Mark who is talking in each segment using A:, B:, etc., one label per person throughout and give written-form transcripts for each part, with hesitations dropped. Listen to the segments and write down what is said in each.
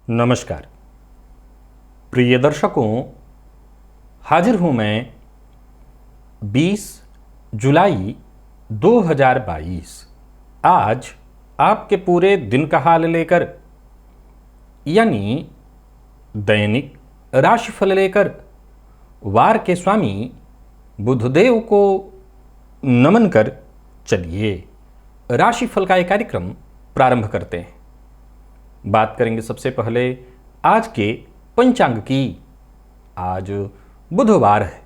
A: नमस्कार प्रिय दर्शकों, हाजिर हूं मैं 20 जुलाई 2022 आज आपके पूरे दिन का हाल लेकर, यानी दैनिक राशिफल लेकर वार के स्वामी बुधदेव को नमन कर चलिए राशिफल का एक कार्यक्रम प्रारंभ करते हैं। बात करेंगे सबसे पहले आज के पंचांग की। आज बुधवार है,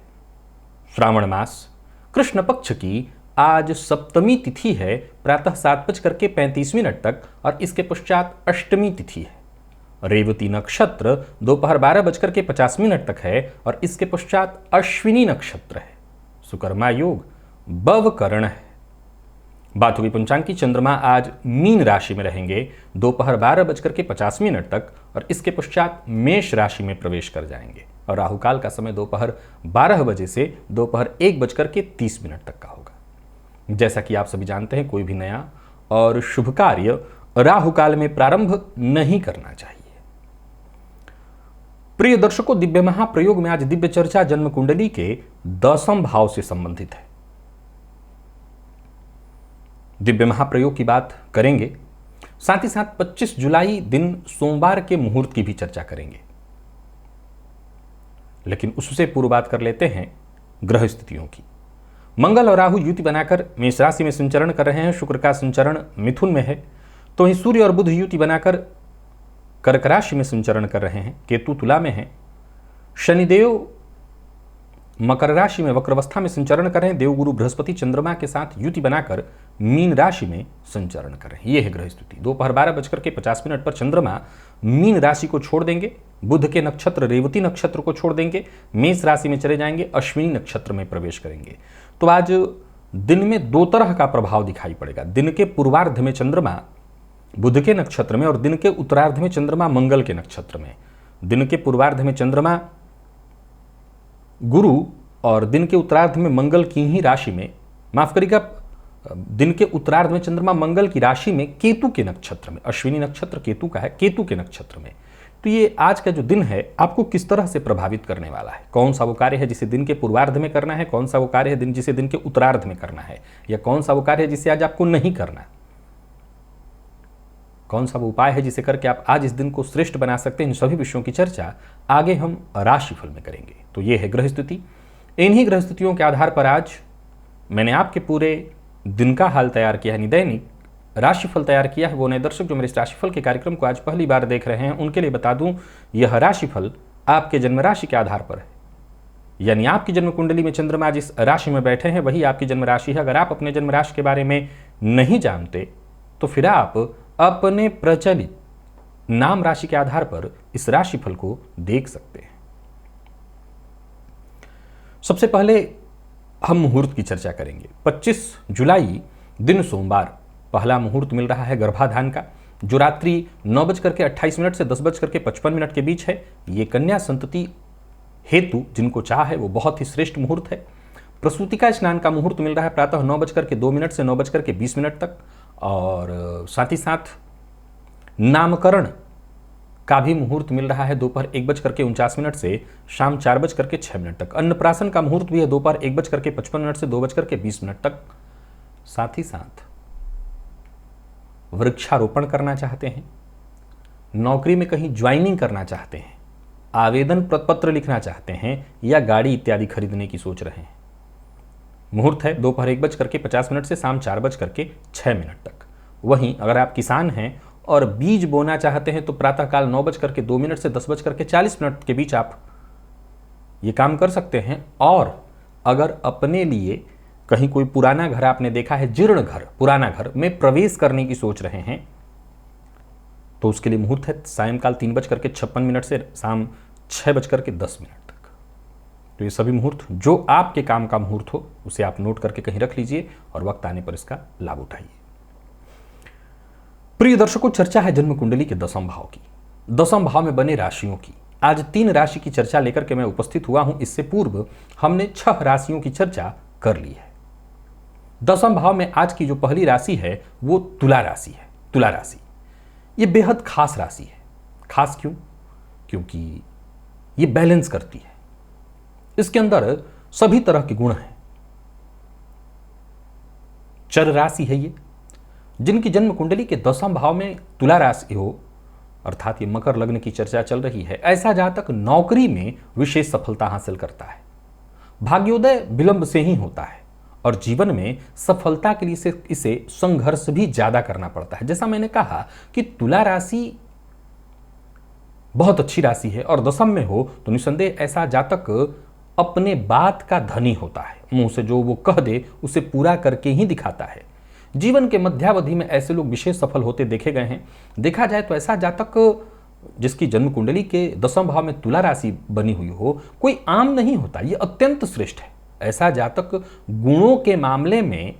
A: श्रावण मास कृष्ण पक्ष की आज सप्तमी तिथि है प्रातः 7:35 तक और इसके पश्चात अष्टमी तिथि है। रेवती नक्षत्र दोपहर 12:50 तक है और इसके पश्चात अश्विनी नक्षत्र है। सुकर्मा योग बवकरण है। बात होगी पंचांग की। चंद्रमा आज मीन राशि में रहेंगे दोपहर 12:50 तक और इसके पश्चात मेष राशि में प्रवेश कर जाएंगे और राहुकाल का समय दोपहर 12 बजे से दोपहर 1:30 तक का होगा। जैसा कि आप सभी जानते हैं, कोई भी नया और शुभ कार्य राहुकाल में प्रारंभ नहीं करना चाहिए। प्रिय दर्शकों, दिव्य महाप्रयोग में आज दिव्य चर्चा जन्म कुंडली के 10वें भाव से संबंधित है। दिव्य महाप्रयोग की बात करेंगे, साथ ही साथ 25 जुलाई दिन सोमवार के मुहूर्त की भी चर्चा करेंगे। लेकिन उससे पूर्व बात कर लेते हैं ग्रह स्थितियों की। मंगल और राहु युति बनाकर मेष राशि में संचरण कर रहे हैं। शुक्र का संचरण मिथुन में है, तो वहीं सूर्य और बुध युति बनाकर कर्क राशि में संचरण कर रहे हैं। केतु तुला में है। शनिदेव मकर राशि में वक्रावस्था में संचरण कर रहे हैं। देवगुरु बृहस्पति चंद्रमा के साथ युति बनाकर मीन राशि में संचरण कर रहे हैं। यह है ग्रह स्थिति। दोपहर 12:50 पर चंद्रमा मीन राशि को छोड़ देंगे, बुध के नक्षत्र रेवती नक्षत्र को छोड़ देंगे, मेष राशि में चले जाएंगे, अश्विनी नक्षत्र में प्रवेश करेंगे। तो आज दिन में दो तरह का प्रभाव दिखाई पड़ेगा। दिन के पूर्वार्ध में चंद्रमा बुध के नक्षत्र में और दिन के उत्तरार्ध में चंद्रमा मंगल के नक्षत्र में। दिन के पूर्वार्ध में चंद्रमा गुरु और दिन के उत्तरार्ध में मंगल की ही राशि में, माफ करिएगा, दिन के उत्तरार्ध में चंद्रमा मंगल की राशि में केतु के नक्षत्र में। अश्विनी नक्षत्र केतु का है, केतु के नक्षत्र में। तो ये आज का जो दिन है आपको किस तरह से प्रभावित करने वाला है, कौन सा वो कार्य है जिसे दिन के पूर्वार्ध में करना है, कौन सा वो कार्य है जिसे दिन के उत्तरार्ध में करना है, या कौन सा वो कार्य है जिसे आज आपको नहीं करना, कौन सा वो उपाय है जिसे करके आप आज इस दिन को श्रेष्ठ बना सकते हैं। इन सभी विषयों की चर्चा आगे हम राशिफल में करेंगे। तो ये है ग्रह स्थिति। इन्हीं ग्रह स्थितियों के आधार पर आज मैंने आपके पूरे दिन का हाल तैयार किया है, दैनिक राशिफल तैयार किया है। वो नए दर्शक जो मेरे इस राशिफल के कार्यक्रम को आज पहली बार देख रहे हैं, उनके लिए बता दूं, यह राशिफल आपके जन्म राशि के आधार पर है। यानी आपकी जन्म कुंडली में चंद्रमा जिस राशि में बैठे हैं वही आपकी जन्म राशि है। अगर आप अपने जन्म राशि के बारे में नहीं जानते तो फिर आप अपने प्रचलित नाम राशि के आधार पर इस राशिफल को देख सकते हैं। सबसे पहले हम मुहूर्त की चर्चा करेंगे। 25 जुलाई दिन सोमवार पहला मुहूर्त मिल रहा है गर्भाधान का, जो रात्रि 9:28 से 10:55 के बीच है। ये कन्या संतति हेतु जिनको चाह है वो बहुत ही श्रेष्ठ मुहूर्त है। प्रसूतिका स्नान का मुहूर्त मिल रहा है प्रातः 9:02 से 9:20 तक, और साथ ही साथ नामकरण का भी मुहूर्त मिल रहा है दोपहर 1:49 से शाम 4:06 तक। अन्नप्राशन का मुहूर्त भी है दोपहर 1:55 से 2:20 तक। साथ ही साथ वृक्षारोपण करना चाहते हैं, नौकरी में कहीं ज्वाइनिंग करना चाहते हैं, आवेदन पत्र लिखना चाहते हैं या गाड़ी इत्यादि खरीदने की सोच रहे हैं, मुहूर्त है दोपहर 1:50 से शाम 4:06 तक। वहीं अगर आप किसान हैं और बीज बोना चाहते हैं तो प्रातःकाल 9:02 से 10:40 के बीच आप ये काम कर सकते हैं। और अगर अपने लिए कहीं कोई पुराना घर आपने देखा है, जीर्ण घर, पुराना घर में प्रवेश करने की सोच रहे हैं तो उसके लिए मुहूर्त है सायंकाल 3:56 से शाम 6:10 तक। तो ये सभी मुहूर्त जो आपके काम का मुहूर्त हो उसे आप नोट करके कहीं रख लीजिए और वक्त आने पर इसका लाभ उठाइए। प्रिय दर्शकों, चर्चा है जन्म कुंडली के 10वें भाव की, 10वें भाव में बने राशियों की। आज 3 राशि की चर्चा लेकर के मैं उपस्थित हुआ हूं। इससे पूर्व हमने 6 राशियों की चर्चा कर ली है। 10वें भाव में आज की जो पहली राशि है वो तुला राशि है। तुला राशि ये बेहद खास राशि है। खास क्यों? क्योंकि ये बैलेंस करती है। इसके अंदर सभी तरह के गुण हैं। चर राशि है ये। जिनकी जन्म कुंडली के 10वें भाव में तुला राशि हो, अर्थात ये मकर लग्न की चर्चा चल रही है, ऐसा जातक नौकरी में विशेष सफलता हासिल करता है। भाग्योदय विलंब से ही होता है और जीवन में सफलता के लिए इसे संघर्ष भी ज्यादा करना पड़ता है। जैसा मैंने कहा कि तुला राशि बहुत अच्छी राशि है और 10वें में हो तो निसंदेह ऐसा जातक अपने बात का धनी होता है। मुंह से जो वो कह दे उसे पूरा करके ही दिखाता है। जीवन के मध्यावधि में ऐसे लोग विशेष सफल होते देखे गए हैं। देखा जाए तो ऐसा जातक जिसकी जन्म कुंडली के 10वें भाव में तुला राशि बनी हुई हो, कोई आम नहीं होता, ये अत्यंत श्रेष्ठ है। ऐसा जातक गुणों के मामले में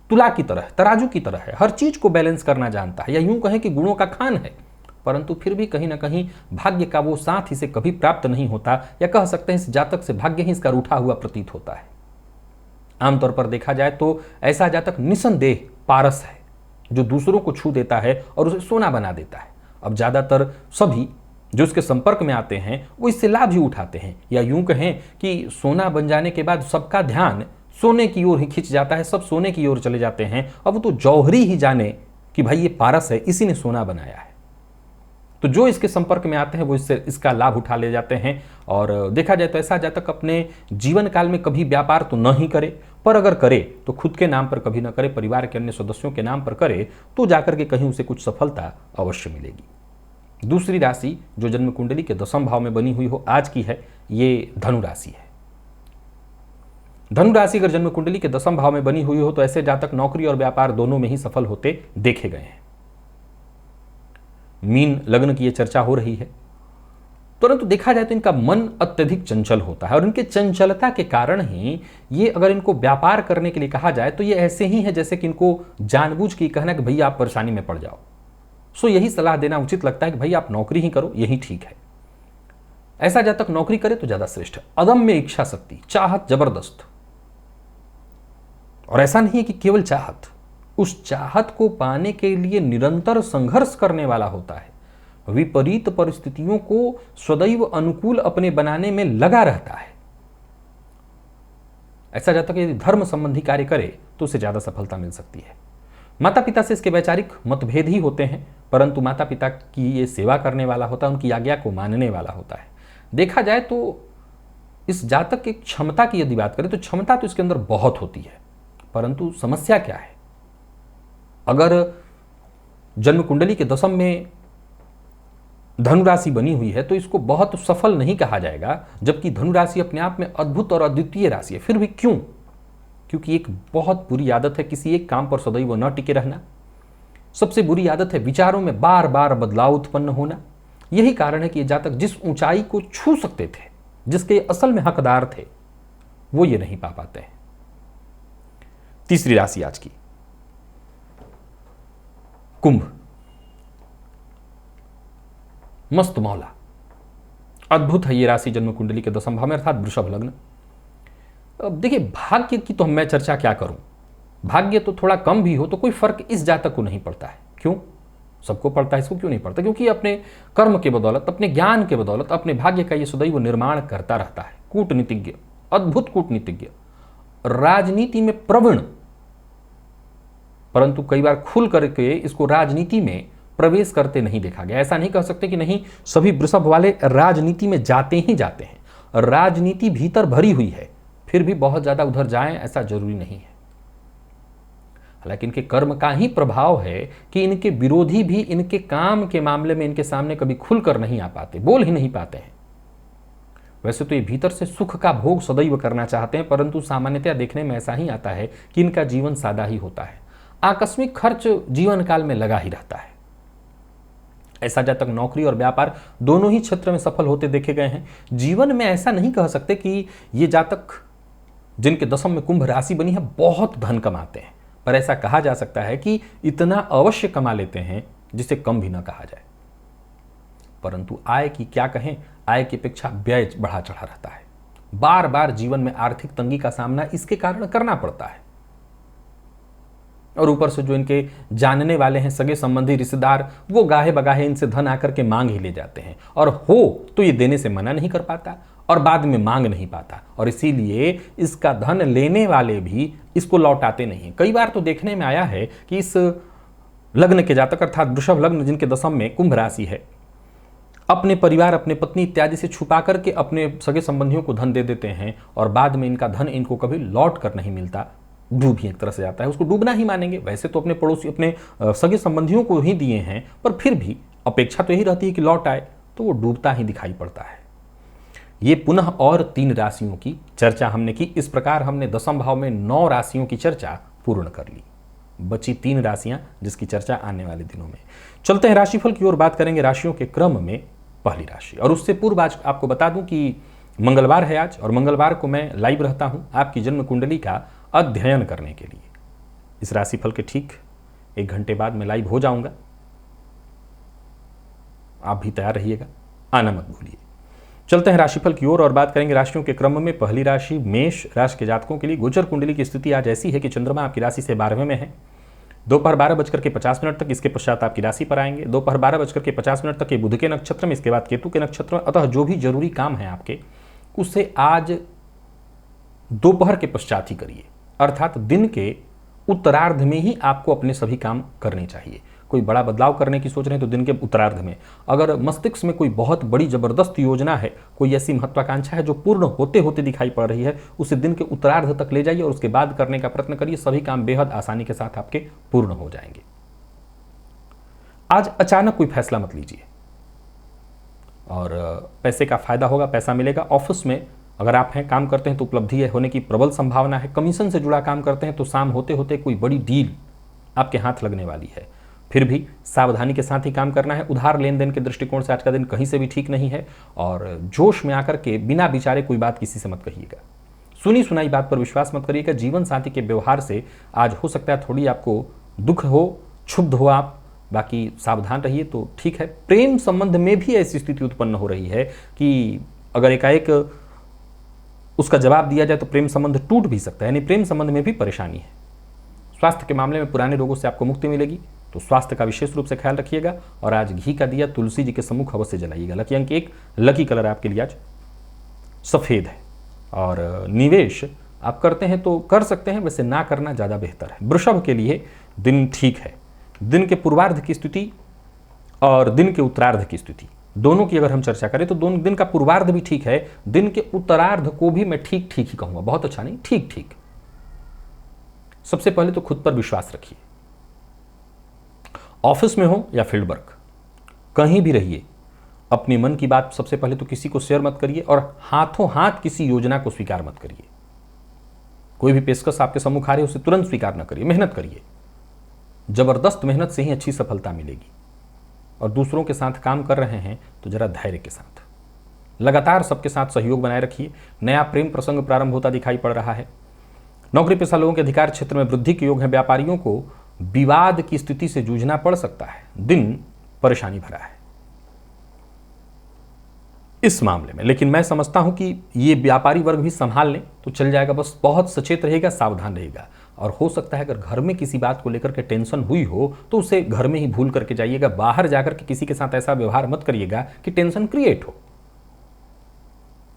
A: तुला की तरह, तराजू की तरह है, हर चीज को बैलेंस करना जानता है, या यूं कहें कि गुणों का खान है। परंतु फिर भी कहीं ना कहीं भाग्य का वो साथ इसे कभी प्राप्त नहीं होता, या कह सकते हैं इस जातक से भाग्य ही इसका रूठा हुआ प्रतीत होता है। आमतौर पर देखा जाए तो ऐसा जातक निसंदेह पारस है, जो दूसरों को छू देता है और उसे सोना बना देता है। अब ज्यादातर सभी जो इसके संपर्क में आते हैं वो इससे लाभ ही उठाते हैं, या यूं कहें कि सोना बन जाने के बाद सबका ध्यान सोने की ओर ही खिंच जाता है, सब सोने की ओर चले जाते हैं। अब तो जौहरी ही जाने कि भाई ये पारस है, इसी ने सोना बनाया है। तो जो इसके संपर्क में आते हैं वो इसका लाभ उठा ले जाते हैं। और देखा जाए तो ऐसा जातक अपने जीवन काल में कभी व्यापार तो न ही करे, पर अगर करे तो खुद के नाम पर कभी न करे, परिवार के अन्य सदस्यों के नाम पर करे तो जाकर के कहीं उसे कुछ सफलता अवश्य मिलेगी। दूसरी राशि जो जन्म कुंडली के 10वें भाव में बनी हुई हो आज की है, ये धनु राशि है। धनु राशि अगर जन्म कुंडली के 10वें भाव में बनी हुई हो तो ऐसे जातक नौकरी और व्यापार दोनों में ही सफल होते देखे गए हैं। मीन लग्न की यह चर्चा हो रही है, परंतु देखा जाए तो इनका मन अत्यधिक चंचल होता है और इनके चंचलता के कारण ही ये, अगर इनको व्यापार करने के लिए कहा जाए तो ये ऐसे ही है जैसे कि इनको जानबूझ के कहना कि भैया आप परेशानी में पड़ जाओ। सो यही सलाह देना उचित लगता है कि भाई आप नौकरी ही करो, यही ठीक है। ऐसा जातक नौकरी करे तो ज्यादा श्रेष्ठ है। अदम्य इच्छा शक्ति, चाहत जबरदस्त, और ऐसा नहीं है कि केवल चाहत, उस चाहत को पाने के लिए निरंतर संघर्ष करने वाला होता है। विपरीत परिस्थितियों को सदैव अनुकूल अपने बनाने में लगा रहता है। ऐसा जातक यदि धर्म संबंधी कार्य करे तो उसे ज्यादा सफलता मिल सकती है। माता पिता से इसके वैचारिक मतभेद ही होते हैं, परंतु माता पिता की ये सेवा करने वाला होता है, उनकी आज्ञा को मानने वाला होता है। देखा जाए तो इस जातक की क्षमता की यदि बात करें तो क्षमता तो इसके अंदर बहुत होती है, परंतु समस्या क्या है? अगर जन्म कुंडली के 10वें में धनु राशि बनी हुई है तो इसको बहुत सफल नहीं कहा जाएगा, जबकि धनु राशि अपने आप में अद्भुत और अद्वितीय राशि है। फिर भी क्यों? क्योंकि एक बहुत बुरी आदत है किसी एक काम पर सदैव न टिके रहना। सबसे बुरी आदत है विचारों में बार बार बदलाव उत्पन्न होना। यही कारण है कि ये जातक जिस ऊंचाई को छू सकते थे, जिसके असल में हकदार थे, वो ये नहीं पा पाते हैं। तीसरी राशि आज की कुंभ। मस्त मौला, अद्भुत है ये राशि जन्म कुंडली के 10वें भाव में, अर्थात वृषभ लग्न। अब देखिए, भाग्य की तो मैं चर्चा क्या करूं, भाग्य तो थोड़ा कम भी हो तो कोई फर्क इस जातक को नहीं पड़ता है। क्यों? सबको पड़ता है, इसको क्यों नहीं पड़ता? क्योंकि अपने कर्म के बदौलत, अपने ज्ञान के बदौलत अपने भाग्य का ये सदैव निर्माण करता रहता है। कूटनीतिज्ञ, अद्भुत कूटनीतिज्ञ, राजनीति में प्रवीण, परंतु कई बार खुल करके इसको राजनीति में प्रवेश करते नहीं देखा गया। ऐसा नहीं कह सकते कि नहीं, सभी वृषभ वाले राजनीति में जाते ही जाते हैं। राजनीति भीतर भरी हुई है, फिर भी बहुत ज्यादा उधर जाएं ऐसा जरूरी नहीं है। हालांकि इनके कर्म का ही प्रभाव है कि इनके विरोधी भी इनके काम के मामले में इनके सामने कभी खुलकर नहीं आ पाते, बोल ही नहीं पाते हैं। वैसे तो ये भीतर से सुख का भोग सदैव करना चाहते हैं, परंतु सामान्यतया देखने में ऐसा ही आता है कि इनका जीवन सादा ही होता है। आकस्मिक खर्च जीवन काल में लगा ही रहता है। ऐसा जातक नौकरी और व्यापार दोनों ही क्षेत्र में सफल होते देखे गए हैं। जीवन में ऐसा नहीं कह सकते कि ये जातक जिनके दशम में कुंभ राशि बनी है बहुत धन कमाते हैं, पर ऐसा कहा जा सकता है कि इतना अवश्य कमा लेते हैं जिसे कम भी ना कहा जाए। परंतु आय की क्या कहें, आय की अपेक्षा व्यय बढ़ा चढ़ा रहता है। बार बार जीवन में आर्थिक तंगी का सामना इसके कारण करना पड़ता है। और ऊपर से जो इनके जानने वाले हैं, सगे संबंधी रिश्तेदार, वो गाहे बगाहे इनसे धन आकर के मांग ही ले जाते हैं, और हो तो ये देने से मना नहीं कर पाता और बाद में मांग नहीं पाता, और इसीलिए इसका धन लेने वाले भी इसको लौटाते नहीं। कई बार तो देखने में आया है कि इस लग्न के जातक अर्थात वृषभ लग्न जिनके दशम में कुंभ राशि है, अपने परिवार, अपने पत्नी इत्यादि से छुपा करके अपने सगे संबंधियों को धन दे देते हैं, और बाद में इनका धन इनको कभी लौट कर नहीं मिलता, डूब ही एक तरह से जाता है। उसको डूबना ही मानेंगे। वैसे तो अपने पड़ोसी, अपने सगे संबंधियों को ही दिए हैं, पर फिर भी अपेक्षा तो यही रहती है कि लौट आए, तो वो डूबता ही दिखाई पड़ता है। ये पुनः और 3 राशियों की चर्चा हमने की। इस प्रकार हमने दशम भाव में 9 राशियों की चर्चा पूर्ण कर ली। बची 3 राशियां जिसकी चर्चा आने वाले दिनों में। चलते हैं राशिफल की ओर, बात करेंगे राशियों के क्रम में पहली राशि। और उससे पूर्व आज आपको बता दूं कि मंगलवार है आज, और मंगलवार को मैं लाइव रहता हूं आपकी जन्म कुंडली का अध्ययन करने के लिए। इस राशिफल के ठीक 1 घंटे बाद मैं लाइव हो जाऊंगा, आप भी तैयार रहिएगा, आना मत भूलिए। चलते हैं राशिफल की ओर और बात करेंगे राशियों के क्रम में पहली राशि मेष राशि के जातकों के लिए। गोचर कुंडली की स्थिति आज ऐसी है कि चंद्रमा आपकी राशि से 12वें में है, दोपहर 12:50 तक। इसके पश्चात आपकी राशि पर आएंगे, दोपहर 12:50 तक ये बुध के नक्षत्र में, इसके बाद केतु के नक्षत्र में। अतः जो भी जरूरी काम है आपके, उसे आज दोपहर के पश्चात ही करिए, अर्थात दिन के उत्तरार्ध में ही आपको अपने सभी काम करने चाहिए। कोई बड़ा बदलाव करने की सोच रहे हैं तो दिन के उत्तरार्ध में। अगर मस्तिष्क में कोई बहुत बड़ी जबरदस्त योजना है, कोई ऐसी महत्वाकांक्षा है जो पूर्ण होते होते दिखाई पड़ रही है, उसे दिन के उत्तरार्ध तक ले जाइए और उसके बाद करने का प्रयत्न करिए। सभी काम बेहद आसानी के साथ आपके पूर्ण हो जाएंगे। आज अचानक कोई फैसला मत लीजिए, और पैसे का फायदा होगा, पैसा मिलेगा। ऑफिस में अगर आप हैं, काम करते हैं तो उपलब्धि होने की प्रबल संभावना है। कमीशन से जुड़ा काम करते हैं तो शाम होते होते कोई बड़ी डील आपके हाथ लगने वाली है। फिर भी सावधानी के साथ ही काम करना है। उधार लेन देन के दृष्टिकोण से आज का दिन कहीं से भी ठीक नहीं है, और जोश में आकर के बिना विचारे कोई बात किसी से मत कहिएगा। सुनी सुनाई बात पर विश्वास मत करिएगा। जीवन साथी के व्यवहार से आज हो सकता है थोड़ी आपको दुख हो, क्षुब्ध हो आप, बाकी सावधान रहिए तो ठीक है। प्रेम संबंध में भी ऐसी स्थिति उत्पन्न हो रही है कि अगर एकाएक उसका जवाब दिया जाए तो प्रेम संबंध टूट भी सकता है, यानी प्रेम संबंध में भी परेशानी है। स्वास्थ्य के मामले में पुराने रोगों से आपको मुक्ति मिलेगी, तो स्वास्थ्य का विशेष रूप से ख्याल रखिएगा। और आज घी का दिया तुलसी जी के सम्मुख अवश्य जलाइएगा। लकी अंक 1, लकी कलर आपके लिए आज सफेद है। और निवेश आप करते हैं तो कर सकते हैं, वैसे ना करना ज़्यादा बेहतर है। वृषभ के लिए दिन ठीक है। दिन के पूर्वार्ध की स्थिति और दिन के उत्तरार्ध की स्थिति दोनों की अगर हम चर्चा करें तो दोनों, दिन का पूर्वार्ध भी ठीक है, दिन के उत्तरार्ध को भी मैं ठीक ठीक ही कहूंगा, बहुत अच्छा नहीं, ठीक ठीक। सबसे पहले तो खुद पर विश्वास रखिए। ऑफिस में हो या फील्ड वर्क, कहीं भी रहिए, अपनी मन की बात सबसे पहले तो किसी को शेयर मत करिए, और हाथों हाथ किसी योजना को स्वीकार मत करिए। कोई भी पेशकश आपके सम्मुख आ रही है उसे तुरंत स्वीकार न करिए, मेहनत करिए। जबरदस्त मेहनत से ही अच्छी सफलता मिलेगी। और दूसरों के साथ काम कर रहे हैं तो जरा धैर्य के साथ लगातार सबके साथ सहयोग बनाए रखिए। नया प्रेम प्रसंग प्रारंभ होता दिखाई पड़ रहा है। नौकरी पेशा लोगों के अधिकार क्षेत्र में वृद्धि के योग है। व्यापारियों को विवाद की स्थिति से जूझना पड़ सकता है। दिन परेशानी भरा है इस मामले में, लेकिन मैं समझता हूं कि ये व्यापारी वर्ग भी संभाल लें तो चल जाएगा। बस बहुत सचेत रहेगा, सावधान रहेगा। और हो सकता है अगर घर में किसी बात को लेकर के टेंशन हुई हो तो उसे घर में ही भूल करके जाइएगा। बाहर जाकर के किसी के साथ ऐसा व्यवहार मत करिएगा कि टेंशन क्रिएट हो।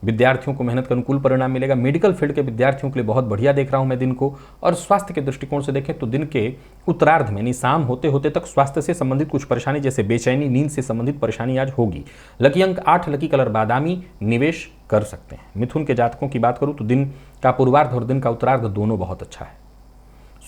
A: विद्यार्थियों को मेहनत का अनुकूल परिणाम मिलेगा। मेडिकल फील्ड के विद्यार्थियों के लिए बहुत बढ़िया देख रहा हूं मैं दिन को। और स्वास्थ्य के दृष्टिकोण से देखें तो दिन के उत्तरार्ध में, यानी शाम होते होते तक स्वास्थ्य से संबंधित कुछ परेशानी जैसे बेचैनी, नींद से संबंधित परेशानी आज होगी। लकी अंक 8, लकी कलर बादामी, निवेश कर सकते हैं। मिथुन के जातकों की बात करूं तो दिन का पूर्वार्ध और दिन का उत्तरार्ध दोनों बहुत अच्छा है।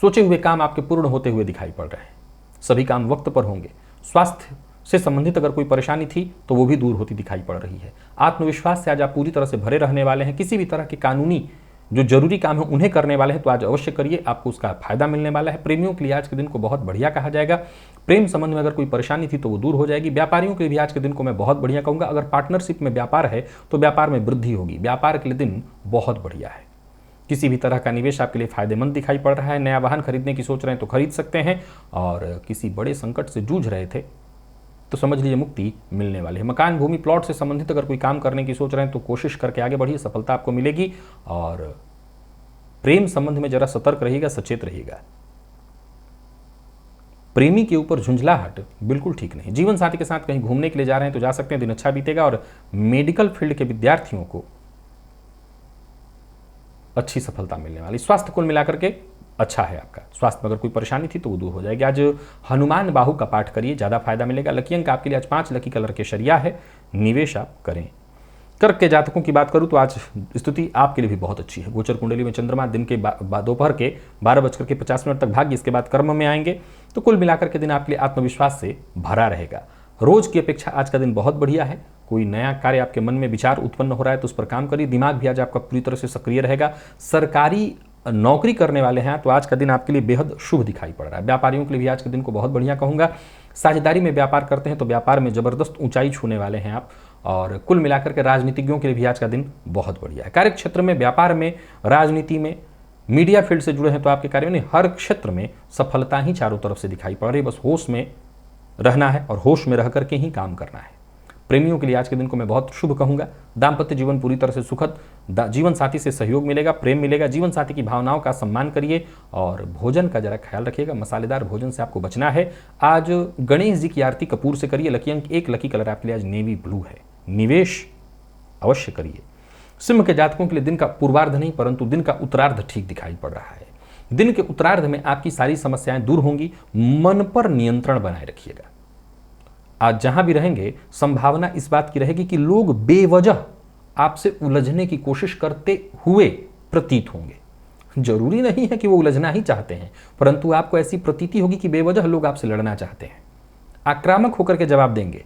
A: सोचे हुए काम आपके पूर्ण होते हुए दिखाई पड़ रहे हैं। सभी काम वक्त पर होंगे। स्वास्थ्य से संबंधित अगर कोई परेशानी थी तो वो भी दूर होती दिखाई पड़ रही है। आत्मविश्वास से आज आप पूरी तरह से भरे रहने वाले हैं। किसी भी तरह की कानूनी जो जरूरी काम है उन्हें करने वाले हैं तो आज अवश्य करिए, आपको उसका फायदा मिलने वाला है। प्रेमियों के लिए आज के दिन को बहुत बढ़िया कहा जाएगा। प्रेम संबंध में अगर कोई परेशानी थी तो वो दूर हो जाएगी। व्यापारियों के लिए भी आज के दिन को मैं बहुत बढ़िया कहूंगा। अगर पार्टनरशिप में व्यापार है तो व्यापार में वृद्धि होगी। व्यापार के लिए दिन बहुत बढ़िया है। किसी भी तरह का निवेश आपके लिए फायदेमंद दिखाई पड़ रहा है। नया वाहन खरीदने की सोच रहे हैं तो खरीद सकते हैं, और किसी बड़े संकट से जूझ रहे थे तो समझ लीजिए मुक्ति मिलने वाली है। मकान, भूमि, प्लॉट से संबंधित अगर कोई काम करने की सोच रहे हैं तो कोशिश करके आगे बढ़िए, सफलता आपको मिलेगी। और प्रेम संबंध में जरा सतर्क रहिएगा, सचेत रहिएगा। प्रेमी के ऊपर झुंझलाहट बिल्कुल ठीक नहीं। जीवन साथी के साथ कहीं घूमने के लिए जा रहे हैं तो जा सकते हैं, दिन अच्छा बीतेगा। और मेडिकल फील्ड के विद्यार्थियों को अच्छी सफलता मिलने वाली। स्वास्थ्य कुल मिलाकर के अच्छा है आपका। स्वास्थ्य में अगर कोई परेशानी थी तो वो दूर हो जाएगी। आज हनुमान बाहु का पाठ करिए, ज़्यादा फायदा मिलेगा। लकी अंक आपके लिए आज 5, लकी कलर केसरिया है। निवेश आप करें। कर्क के जातकों की बात करूं तो आज स्थिति आपके लिए भी बहुत अच्छी है। गोचर कुंडली में चंद्रमा दिन के दोपहर के 12:50 तक भाग्य, इसके बाद कर्म में आएंगे। तो कुल मिलाकर के दिन आपके लिए आत्मविश्वास से भरा रहेगा। रोज की अपेक्षा आज का दिन बहुत बढ़िया है। कोई नया कार्य आपके मन में विचार उत्पन्न हो रहा है तो उस पर काम करिए। दिमाग भी आज आपका पूरी तरह से सक्रिय रहेगा। सरकारी नौकरी करने वाले हैं तो आज का दिन आपके लिए बेहद शुभ दिखाई पड़ रहा है। व्यापारियों के लिए भी आज के दिन को बहुत बढ़िया कहूंगा। साझेदारी में व्यापार करते हैं तो व्यापार में जबरदस्त ऊंचाई छूने वाले हैं आप। और कुल मिलाकर के राजनीतिज्ञों के लिए भी आज का दिन बहुत बढ़िया है। कार्य क्षेत्र में, व्यापार में, राजनीति में, मीडिया फील्ड से जुड़े हैं तो आपके कार्यों ने हर क्षेत्र में सफलता ही चारों तरफ से दिखाई पड़ रही है। बस होश में रहना है और होश में रह करके ही काम करना है। प्रेमियों के लिए आज के दिन को मैं बहुत शुभ कहूंगा। दाम्पत्य जीवन पूरी तरह से सुखद, जीवन साथी से सहयोग मिलेगा, प्रेम मिलेगा। जीवन साथी की भावनाओं का सम्मान करिए और भोजन का जरा ख्याल रखिएगा। मसालेदार भोजन से आपको बचना है। आज गणेश जी की आरती कपूर से करिए। लकी अंक 1, लकी कलर आपके लिए आज नेवी ब्लू है। निवेश अवश्य करिए। सिंह के जातकों के लिए दिन का पूर्वार्ध नहीं परंतु दिन का उत्तरार्ध ठीक दिखाई पड़ रहा है। दिन के उत्तरार्ध में आपकी सारी समस्याएं दूर होंगी। मन पर नियंत्रण बनाए रखिएगा। आज जहां भी रहेंगे संभावना इस बात की रहेगी कि लोग बेवजह आपसे उलझने की कोशिश करते हुए प्रतीत होंगे। जरूरी नहीं है कि वो उलझना ही चाहते हैं, परंतु आपको ऐसी प्रतीति होगी कि बेवजह लोग आपसे लड़ना चाहते हैं। आक्रामक होकर के जवाब देंगे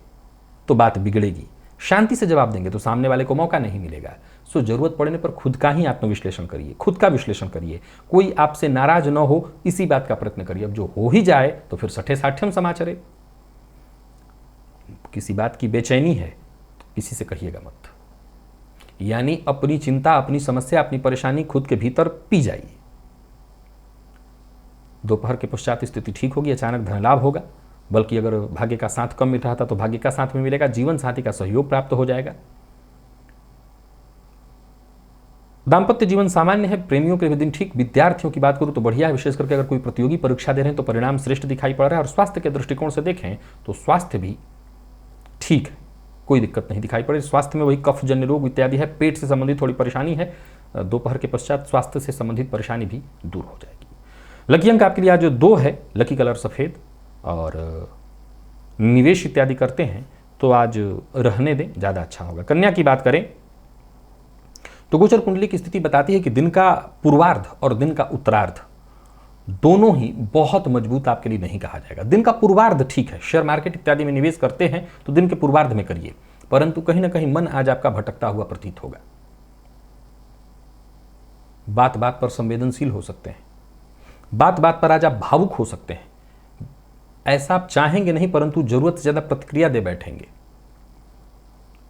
A: तो बात बिगड़ेगी। शांति से जवाब देंगे तो सामने वाले को मौका नहीं मिलेगा। सो जरूरत पड़ने पर खुद का ही आत्मविश्लेषण करिए, खुद का विश्लेषण करिए। कोई आपसे नाराज न हो इसी बात का प्रयत्न करिए। अब जो हो ही जाए तो फिर सठे साठ्यम समाचरे। किसी बात की बेचैनी है तो किसी से कहिएगा मत। यानी अपनी चिंता, अपनी समस्या, अपनी परेशानी खुद के भीतर पी जाइए। दोपहर के पश्चात स्थिति ठीक होगी, अचानक धन लाभ होगा। बल्कि अगर भाग्य का साथ कम मिल रहा था तो भाग्य का साथ में मिलेगा। जीवन साथी का सहयोग प्राप्त हो जाएगा। दाम्पत्य जीवन सामान्य है। प्रेमियों के लिए दिन ठीक। विद्यार्थियों की बात करूं तो बढ़िया है। विशेष करके अगर कोई प्रतियोगी परीक्षा दे रहे हैं तो परिणाम श्रेष्ठ दिखाई पड़ रहा है। और स्वास्थ्य के दृष्टिकोण से देखें तो स्वास्थ्य भी ठीक है, कोई दिक्कत नहीं दिखाई पड़े। स्वास्थ्य में वही कफ जन्य रोग इत्यादि है, पेट से संबंधित थोड़ी परेशानी है। दोपहर के पश्चात स्वास्थ्य से संबंधित परेशानी भी दूर हो जाएगी। लकी अंक आपके लिए आज 2 है, लकी कलर सफेद। और निवेश इत्यादि करते हैं तो आज रहने दें, ज़्यादा अच्छा होगा। कन्या की बात करें तो गोचर कुंडली की स्थिति बताती है कि दिन का पूर्वार्ध और दिन का उत्तरार्ध दोनों ही बहुत मजबूत आपके लिए नहीं कहा जाएगा। दिन का पूर्वार्ध ठीक है। शेयर मार्केट इत्यादि में निवेश करते हैं तो दिन के पूर्वार्ध में करिए, परंतु कहीं ना कहीं मन आज आपका भटकता हुआ प्रतीत होगा। बात बात पर संवेदनशील हो सकते हैं। बात बात पर आज आप भावुक हो सकते हैं। ऐसा आप चाहेंगे नहीं परंतु जरूरत से ज्यादा प्रतिक्रिया दे बैठेंगे।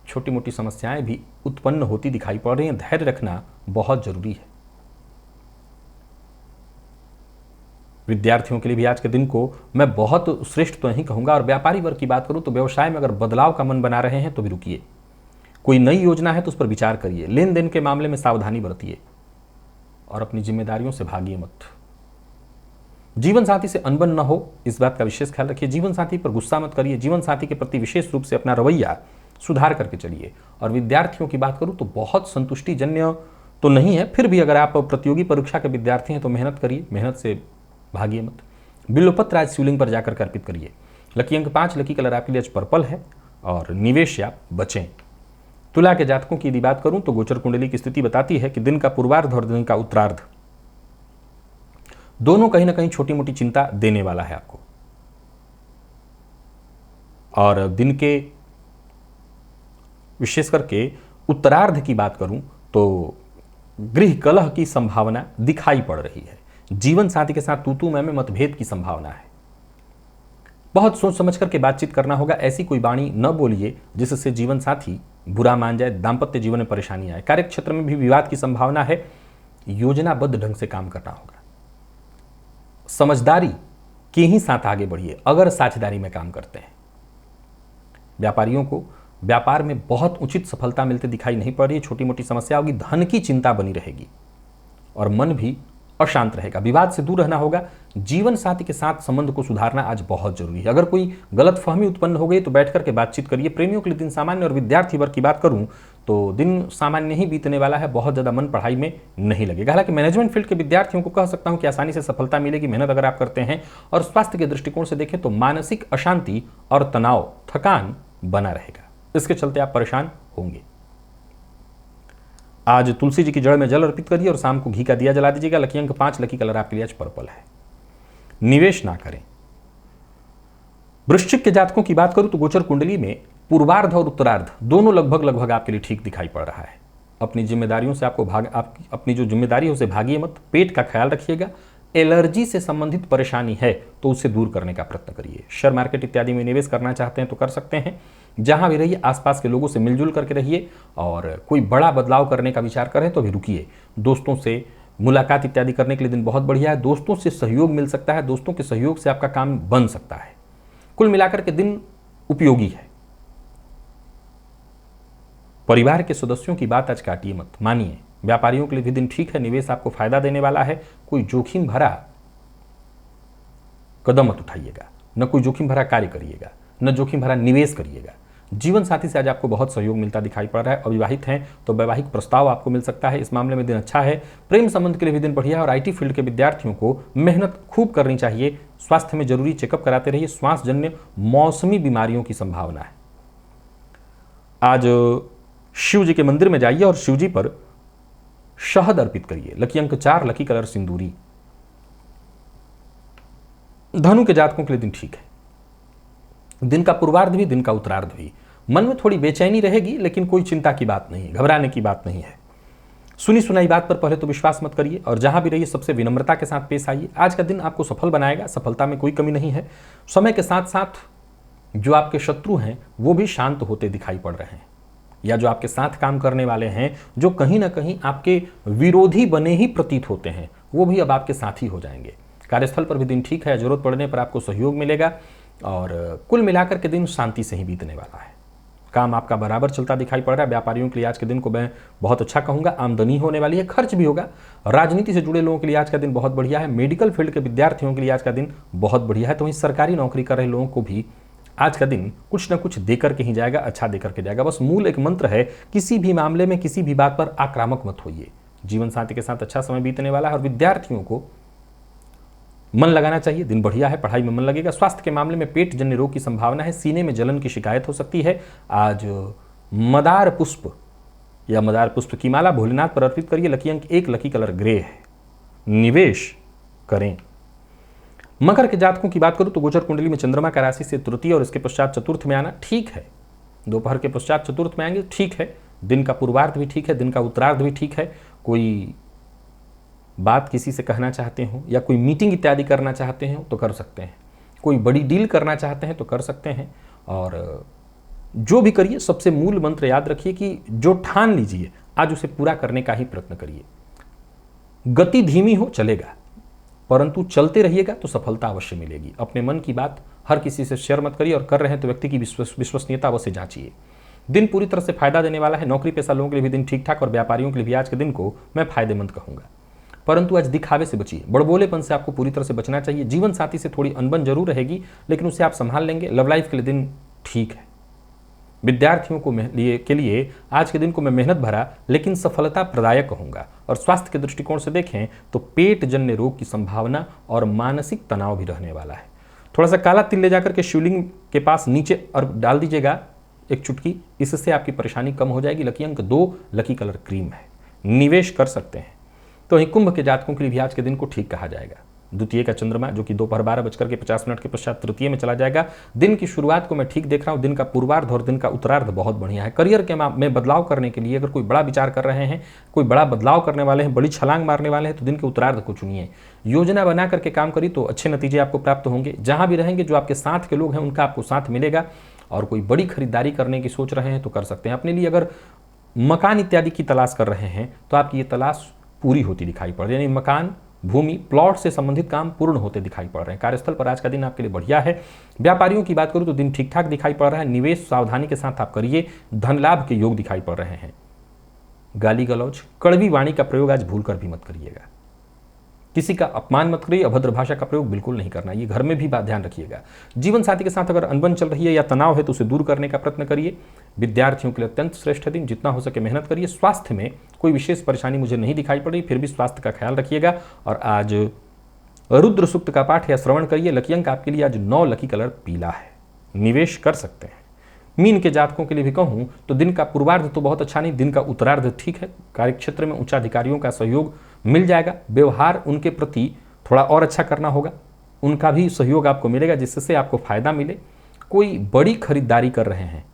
A: छोटी मोटी समस्याएं भी उत्पन्न होती दिखाई पड़ रही हैं। धैर्य रखना बहुत जरूरी है। विद्यार्थियों के लिए भी आज के दिन को मैं बहुत श्रेष्ठ तो नहीं कहूंगा। और व्यापारी वर्ग की बात करूं तो व्यवसाय में अगर बदलाव का मन बना रहे हैं तो भी रुकिए। कोई नई योजना है तो उस पर विचार करिए। लेन देन के मामले में सावधानी बरतिए और अपनी जिम्मेदारियों से भागिए मत। जीवन साथी से अनबन न हो इस बात का विशेष ख्याल रखिए। जीवन साथी पर गुस्सा मत करिए। जीवन साथी के प्रति विशेष रूप से अपना रवैया सुधार करके चलिए। और विद्यार्थियों की बात करूं तो बहुत संतुष्टिजन्य तो नहीं है, फिर भी अगर आप प्रतियोगी परीक्षा के विद्यार्थी हैं तो मेहनत करिए, मेहनत से भागिए मत। बिल्वपत्र आज शिवलिंग पर जाकर अर्पित करिए। लकी अंक 5, लकी कलर आपके लिए आज पर्पल है। और निवेश या बचें। तुला के जातकों की यदि बात करूं तो गोचर कुंडली की स्थिति बताती है कि दिन का पूर्वार्ध और दिन का उत्तरार्ध दोनों कहीं ना कहीं छोटी मोटी चिंता देने वाला है आपको। और दिन के विशेष करके उत्तरार्ध की बात करूं तो गृह कलह की संभावना दिखाई पड़ रही है। जीवन साथी के साथ तू मैं में मतभेद की संभावना है। बहुत सोच समझ करके बातचीत करना होगा। ऐसी कोई वाणी न बोलिए जिससे जीवन साथी बुरा मान जाए, दाम्पत्य जीवन में परेशानी आए। कार्य क्षेत्र में भी विवाद की संभावना है। योजनाबद्ध ढंग से काम करना होगा। समझदारी के ही साथ आगे बढ़िए अगर साझेदारी में काम करते हैं। व्यापारियों को व्यापार में बहुत उचित सफलता मिलते दिखाई नहीं पड़ रही। छोटी मोटी समस्या होगी, धन की चिंता बनी रहेगी और मन भी अशांत रहेगा। विवाद से दूर रहना होगा। जीवन साथी के साथ संबंध को सुधारना आज बहुत जरूरी है। अगर कोई गलतफहमी उत्पन्न हो गई तो बैठ करके बातचीत करिए। प्रेमियों के लिए दिन सामान्य और विद्यार्थी वर्ग की बात करूं तो दिन सामान्य ही बीतने वाला है। बहुत ज्यादा मन पढ़ाई में नहीं लगेगा। हालांकि मैनेजमेंट फील्ड के विद्यार्थियों को कह सकता हूं कि आसानी से सफलता मिलेगी, मेहनत अगर आप करते हैं। और स्वास्थ्य के दृष्टिकोण से देखें तो मानसिक अशांति और तनाव, थकान बना रहेगा। इसके चलते आप परेशान होंगे। आज तुलसी जी की जड़ में जल अर्पित करिए और शाम को घी का दिया जला दीजिएगा। लकी अंक 5, लकी कलर आपके लिए आज पर्पल है। निवेश ना करें। वृश्चिक के जातकों की बात करूं तो गोचर कुंडली में पूर्वार्ध और उत्तरार्ध दोनों लगभग आपके लिए ठीक दिखाई पड़ रहा है। अपनी जिम्मेदारियों से अपनी जो जिम्मेदारी है उसे भागिए मत। पेट का ख्याल रखिएगा। एलर्जी से संबंधित परेशानी है तो उसे दूर करने का प्रयत्न करिए। शेयर मार्केट इत्यादि में निवेश करना चाहते हैं तो कर सकते हैं। जहां भी रहिए आसपास के लोगों से मिलजुल करके रहिए। और कोई बड़ा बदलाव करने का विचार करें तो अभी रुकिए। दोस्तों से मुलाकात इत्यादि करने के लिए दिन बहुत बढ़िया है। दोस्तों से सहयोग मिल सकता है। दोस्तों के सहयोग से आपका काम बन सकता है। कुल मिलाकर के दिन उपयोगी है। परिवार के सदस्यों की बात आज काटिए मत, मानिए। व्यापारियों के लिए भी दिन ठीक है। निवेश आपको फायदा देने वाला है। कोई जोखिम भरा कदम मत उठाइएगा, न कोई जोखिम भरा कार्य करिएगा, न जोखिम भरा निवेश करिएगा। जीवन साथी से आज आपको बहुत सहयोग मिलता दिखाई पड़ रहा है। अविवाहित हैं तो वैवाहिक प्रस्ताव आपको मिल सकता है। इस मामले में दिन अच्छा है। प्रेम संबंध के लिए भी दिन बढ़िया है। और आईटी फील्ड के विद्यार्थियों को मेहनत खूब करनी चाहिए। स्वास्थ्य में जरूरी चेकअप कराते रहिए। श्वास जन्य मौसमी बीमारियों की संभावना है। आज शिव जी के मंदिर में जाइए और शिव जी पर शहद अर्पित करिए। लकी अंक 4, लकी कलर सिंदूरी। धनु के जातकों के लिए दिन ठीक है। दिन का पूर्वार्ध भी, दिन का उत्तरार्ध भी। मन में थोड़ी बेचैनी रहेगी लेकिन कोई चिंता की बात नहीं है, घबराने की बात नहीं है। सुनी सुनाई बात पर पहले तो विश्वास मत करिए और जहां भी रहिए सबसे विनम्रता के साथ पेश आइए। आज का दिन आपको सफल बनाएगा। सफलता में कोई कमी नहीं है। समय के साथ साथ जो आपके शत्रु हैं वो भी शांत होते दिखाई पड़ रहे हैं, या जो आपके साथ काम करने वाले हैं जो कहीं ना कहीं आपके विरोधी बने ही प्रतीत होते हैं वो भी अब आपके साथी हो जाएंगे। कार्यस्थल पर भी दिन ठीक है। जरूरत पड़ने पर आपको सहयोग मिलेगा और कुल मिलाकर के दिन शांति से ही बीतने वाला है। काम आपका बराबर चलता दिखाई पड़ रहा है। व्यापारियों के लिए आज के दिन को मैं बहुत अच्छा कहूंगा। आमदनी होने वाली है, खर्च भी होगा। राजनीति से जुड़े लोगों के लिए आज का दिन बहुत बढ़िया है। मेडिकल फील्ड के विद्यार्थियों के लिए आज का दिन बहुत बढ़िया है। तो वहीं सरकारी नौकरी कर रहे लोगों को भी आज का दिन कुछ ना कुछ देकर के ही जाएगा, अच्छा देकर के जाएगा। बस मूल एक मंत्र है, किसी भी मामले में किसी भी बात पर आक्रामक मत होइए। जीवन साथी के साथ अच्छा समय बीतने वाला है और विद्यार्थियों को मन लगाना चाहिए। दिन बढ़िया है, पढ़ाई में मन लगेगा। स्वास्थ्य के मामले में पेट जन्य रोग की संभावना है। सीने में जलन की शिकायत हो सकती है। आज मदार पुष्प या मदार पुष्प की माला भोलेनाथ पर अर्पित करिए। लकी अंक 1, लकी कलर ग्रे है। निवेश करें। मकर के जातकों की बात करूं तो गोचर कुंडली में चंद्रमा का राशि से तृतीय और इसके पश्चात चतुर्थ में आना ठीक है। दोपहर के पश्चात चतुर्थ में आएंगे, ठीक है। दिन का पूर्वार्ध भी ठीक है, दिन का उत्तरार्ध भी ठीक है। कोई बात किसी से कहना चाहते हो या कोई मीटिंग इत्यादि करना चाहते हो तो कर सकते हैं। कोई बड़ी डील करना चाहते हैं तो कर सकते हैं। और जो भी करिए सबसे मूल मंत्र याद रखिए कि जो ठान लीजिए आज उसे पूरा करने का ही प्रयत्न करिए। गति धीमी हो चलेगा परंतु चलते रहिएगा तो सफलता अवश्य मिलेगी। अपने मन की बात हर किसी से शेयर मत करिए और कर रहे हैं तो व्यक्ति की विश्वसनीयता अवश्य जांचिए। दिन पूरी तरह से फायदा देने वाला है। नौकरी पेशा लोगों के लिए भी दिन ठीक ठाक और व्यापारियों के लिए भी आज के दिन को मैं फायदेमंद कहूंगा। परंतु आज दिखावे से बचिए। बड़बोलेपन से आपको पूरी तरह से बचना चाहिए। जीवन साथी से थोड़ी अनबन जरूर रहेगी लेकिन उसे आप संभाल लेंगे। लव लाइफ के लिए दिन ठीक है। विद्यार्थियों के लिए आज के दिन को मैं मेहनत भरा लेकिन सफलता प्रदायक कहूंगा। और स्वास्थ्य के दृष्टिकोण से देखें तो पेट जन्य रोग की संभावना और मानसिक तनाव भी रहने वाला है। थोड़ा सा काला तिल ले जाकर के शिवलिंग के पास नीचे और डाल दीजिएगा एक चुटकी, इससे आपकी परेशानी कम हो जाएगी। लकी अंक 2, लकी कलर क्रीम है। निवेश कर सकते हैं। तो वहीं कुंभ के जातकों के लिए भी आज के दिन को ठीक कहा जाएगा। द्वितीय का चंद्रमा जो कि दोपहर 12:50 के पश्चात तृतीय में चला जाएगा। दिन की शुरुआत को मैं ठीक देख रहा हूँ, दिन का पूर्वार्ध और दिन का उत्तरार्ध बहुत बढ़िया है। करियर के में बदलाव करने के लिए अगर कोई बड़ा विचार कर रहे हैं, कोई बड़ा बदलाव करने वाले हैं, बड़ी छलांग मारने वाले हैं, तो दिन के उत्तरार्ध को चुनिए। योजना बना करके काम करिए तो अच्छे नतीजे आपको प्राप्त होंगे। जहां भी रहेंगे जो आपके साथ के लोग हैं उनका आपको साथ मिलेगा। और कोई बड़ी खरीदारी करने की सोच रहे हैं तो कर सकते हैं। अपने लिए अगर मकान इत्यादि की तलाश कर रहे हैं तो आपकी ये तलाश पूरी होती दिखाई पड़ रही है, यानी मकान, भूमि, प्लॉट से संबंधित काम पूर्ण होते दिखाई पड़ रहे हैं। कार्यस्थल पर आज का दिन आपके लिए बढ़िया है। व्यापारियों की बात करूं तो दिन ठीक ठाक दिखाई पड़ रहा है। निवेश सावधानी के साथ आप करिए, धन लाभ के योग दिखाई पड़ रहे हैं। गाली गलौज, कड़वी वाणी का प्रयोग आज भूल कर भी मत करिएगा। किसी का अपमान मत करिए, अभद्र भाषा का प्रयोग बिल्कुल नहीं करना, ये घर में भी ध्यान रखिएगा। जीवन साथी के साथ अगर अनबन चल रही है या तनाव है तो उसे दूर करने का प्रयत्न करिए। विद्यार्थियों के लिए अत्यंत श्रेष्ठ दिन, जितना हो सके मेहनत करिए। स्वास्थ्य में कोई विशेष परेशानी मुझे नहीं दिखाई पड़ रही, फिर भी स्वास्थ्य का ख्याल रखिएगा। और आज रुद्र सूक्त का पाठ या श्रवण करिए। लकी अंक आपके लिए आज 9, लकी कलर पीला है। निवेश कर सकते हैं। मीन के जातकों के लिए भी कहूं तो दिन का पूर्वार्ध तो बहुत अच्छा नहीं, दिन का उत्तरार्ध ठीक है। कार्यक्षेत्र में उच्चाधिकारियों का सहयोग मिल जाएगा। व्यवहार उनके प्रति थोड़ा और अच्छा करना होगा, उनका भी सहयोग आपको मिलेगा जिससे आपको फायदा मिले। कोई बड़ी खरीदारी कर रहे हैं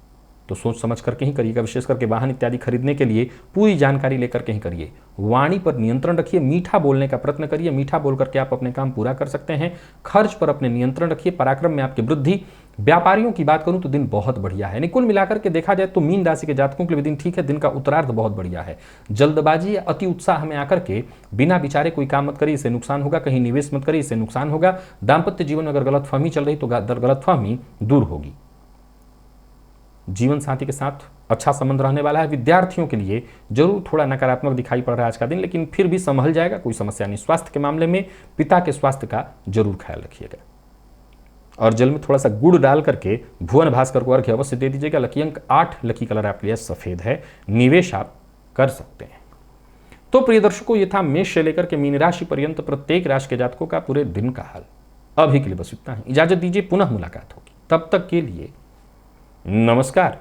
A: तो सोच समझ करके ही करिएगा। विशेष करके वाहन इत्यादि खरीदने के लिए पूरी जानकारी लेकर के ही करिए। वाणी पर नियंत्रण रखिए, मीठा बोलने का प्रयत्न करिए। मीठा बोल करके आप अपने काम पूरा कर सकते हैं। खर्च पर अपने नियंत्रण रखिए। पराक्रम में आपकी वृद्धि। व्यापारियों की बात करूं तो दिन बहुत बढ़िया है। कुल मिलाकर के देखा जाए तो मीन राशि के जातकों के लिए दिन ठीक है। दिन का उत्तरार्ध बहुत बढ़िया है। जल्दबाजी या अति उत्साह में आकर के बिना विचारे कोई काम मत करिए, इससे नुकसान होगा। कहीं निवेश मत करिए, इससे नुकसान होगा। दाम्पत्य जीवन में अगर गलतफहमी चल रही तो गलतफहमी दूर होगी। जीवन साथी के साथ अच्छा संबंध रहने वाला है। विद्यार्थियों के लिए जरूर थोड़ा नकारात्मक दिखाई पड़ रहा है आज का दिन, लेकिन फिर भी संभल जाएगा, कोई समस्या नहीं। स्वास्थ्य के मामले में पिता के स्वास्थ्य का जरूर ख्याल रखिएगा। और जल में थोड़ा सा गुड़ डाल करके भुवन भास्कर को अर्घ्य अवश्य दे दीजिएगा। लकी अंक 8, लकी कलर आपके लिए सफेद है। निवेश आप कर सकते हैं। तो प्रिय दर्शकों, ये था मेष से लेकर के मीन राशि पर्यंत प्रत्येक राशि के जातकों का पूरे दिन का हाल। अभी के लिए बस इतना ही। इजाजत दीजिए, पुनः मुलाकात होगी। तब तक के लिए नमस्कार।